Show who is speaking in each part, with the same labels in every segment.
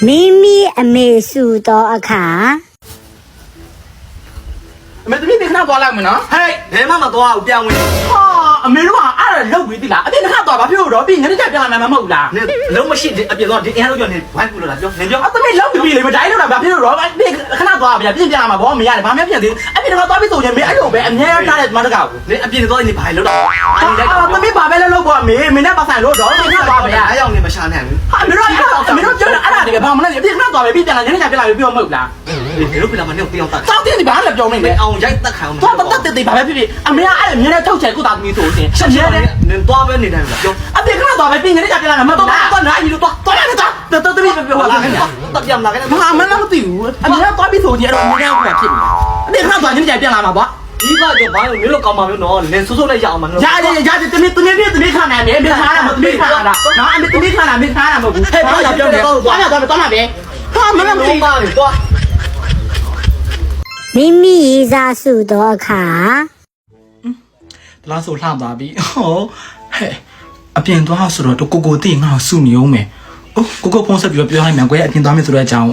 Speaker 1: မိမိအမေစုတော့အခါ
Speaker 2: အမေသမီးဒီခဏသွားလိုက်မယ်နော်ဟဲ့
Speaker 3: ဘယ်မှမသွားဘူးပြောင်းဝင်
Speaker 2: ဟာအမေတို့ကအဲ့ဒါလောက်ပြီးသလားအပြင်ခဏသွားဘာဖြစ်လို့တော့ပြီးငါတို့ကြပြန်လာမှာမဟုတ်လား
Speaker 3: နင်လုံးမရှိအပြင်တော့ဒီအရင်လောက်ကြောနေဝိုင်းကူလို့လားပြောနင်ပြော
Speaker 2: အသမီးလောက်ပြီးလေမတိုင်းလို့လားဘာဖြစ်လို့တော့ပြီးခဏသွားဗျာပြင်ပြန်လာမှာဘောမရတယ်ဘာမှပြန်သေးအပြင်တော့သွားပြီးဆိုရင်မင်းအဲ့လိုပဲအများကြီးထားတဲ့မတကောက်
Speaker 3: နင်အပြင်တော့နေဘာလို့တော့
Speaker 2: သမီးဘာပဲလုပ်ပေါ့အမေမင်းနဲ့ပတ်ဆိုင်လို့တော့ခဏသွားဗျာ
Speaker 3: အားရောက်နေမရှာနိုင်ဘူး
Speaker 2: ဟာအမေတို့ပြောတယ်အဲ့ဒါတကယ်ဘာမှမလဲအပြင်ခဏသွားပဲပြီးပြန်လာညနေကျပြန်လာပြီးပြောမဟုတ်လား
Speaker 3: ဒီလိုပြလာမနေပြောင်းတတ်
Speaker 2: စောင့်တင်ဒီဘာလဲပြောနေလဲ
Speaker 3: အောင်ရိုက်တက်ခံအောင်
Speaker 2: သွားတက်တက်ဘာပဲဖြစ်ဖြစ်အမေကအဲ့အမြဲတမ်းထုတ်ချယ်ကိုတာသမီးဆိုရှင်ရှက်ရဲတယ်
Speaker 3: နင်သွားပဲနေတယ်ပြော
Speaker 2: အပြင်ခဏသွားပဲပြီးညနေကျပြန်လာမှာမဟုတ်လား
Speaker 3: တော့နားယူတော့
Speaker 2: သွားရတယ်တော်သမီးပြောလာခဲ့တယ်
Speaker 3: တက်ပြမလာခဲ့
Speaker 2: ဘာမှမသိဘူးအမေကသွားပြီးဆိုရင်အဲ့တော့အမေကဖြစ်နေအပြင်ခဏသွားညနေကျပြန်လာမှာပေါ့
Speaker 3: ဒီကကြောဘာလို့နင်လို့ကောင်းမှာမျိုးနော်နင်စိုးစိုးလိုက်ရအောင်မနော်
Speaker 2: ရတယ်သမီးခါနိုင်တယ်အမေခါရမှာသမီးခါတာနော်အမေသမီးခါနိုင်မခါရမှာမဟုတ်ဘူးဟဲ့ပြောတယ်သွားမှာပဲဟာမမသိ
Speaker 3: ပါလေသွား
Speaker 1: မိမိရေးစားစုတော့အခါ
Speaker 2: လာဆိုလှသွားပြီဟောဟဲ့အပြင်သွားဆိုတော့ကိုတိငါ့စုနေအောင်မယ်အိုးကိုဖုန်းဆက်ပြီးပြောလိုက်မြန်ကွယ်အပြင်သွားမယ်ဆိုတဲ့အကြောင်း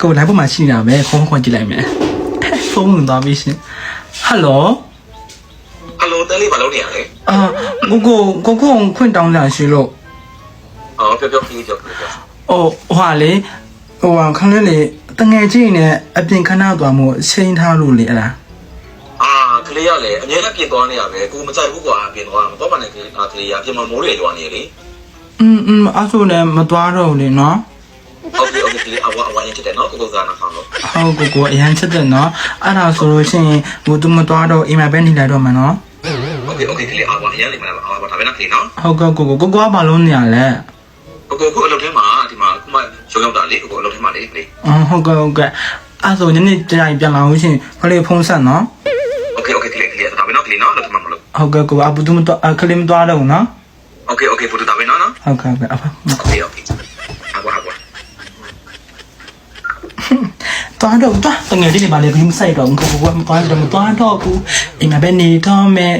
Speaker 2: ကိုလိုက်ပေါ်မှာရှိနေတာပဲဖုန်းခွန်ကြည့်လိုက်မယ်ဖုန်းဝင်သွားပြီရှင်ဟယ်လို
Speaker 4: ဟယ်လိုတဲလေးဘာလုပ်နေရလဲ
Speaker 2: အာကိုခွင့်တောင်းလာရှိလို့
Speaker 4: အော်ပြောခင်းပြော
Speaker 2: ဟိုဟာလေဟိုခန်းလေးလေတငယ်ချင်းနဲ့အပြင်ခဏသွားမှုချိန်ထားလို့လေအဲ့ဒါ
Speaker 4: အာကလေးရလေအများနဲ့ပြင်သွားနေရပဲကိုမကြိုက်ဘူးကွာပြင်သွားမတော့မှလည်းကလေးရပြင်မမိုးတွေရွာနေလေ
Speaker 2: အဲ့ဆိုလည်းမသွားတော့လေနော်
Speaker 4: โอเคကလေးအဝါရင်တဲ့နော်ကိုကနာခံလို့
Speaker 2: ဟုတ်ကိုအရန်ချက်တယ်နော်အဲ့ဒါဆိုလို့ရှိရင်ဟိုသူမသွားတော့အိမ်မှာပဲနေလိုက်တော့မှာနော်
Speaker 4: โอเคကလေးအဝါရန်လေးမလားအဝါဒါပဲနော်ကလေးနော်
Speaker 2: ဟုတ်ကဲ့ကိုကဘာလို့နေရလဲ
Speaker 4: ကိုအလုပ်ထဲမှာဒီမှာခုမှရုံရောက်တာလေကိုအလုပ်ထဲမှာလေကလေး
Speaker 2: ဟုတ်ကဲ့အဲ့ဆိုညနေကျရင်ပြန်လာလို့ရှိရင်ခလေးဖုန်းဆက်နော်
Speaker 4: โอเคကလေးဒါပဲနော်ကလေးနော်အလုပ်ထဲမှာမလို့
Speaker 2: ဟုတ်ကဲ့အဘူသူမသွားခလေးမသွားတော့နော်
Speaker 4: โอเคပို့ဒါပဲနော်
Speaker 2: ဟုတ်ကဲ့အဖ
Speaker 4: โอเคအဝါ
Speaker 2: သွားတော့တငယ်လေးတွေပါလေခလေးမဆိုင်တော့ဘူးကိုမသွားတော့ဘူးအိမ်မှာပဲနေတော့မယ်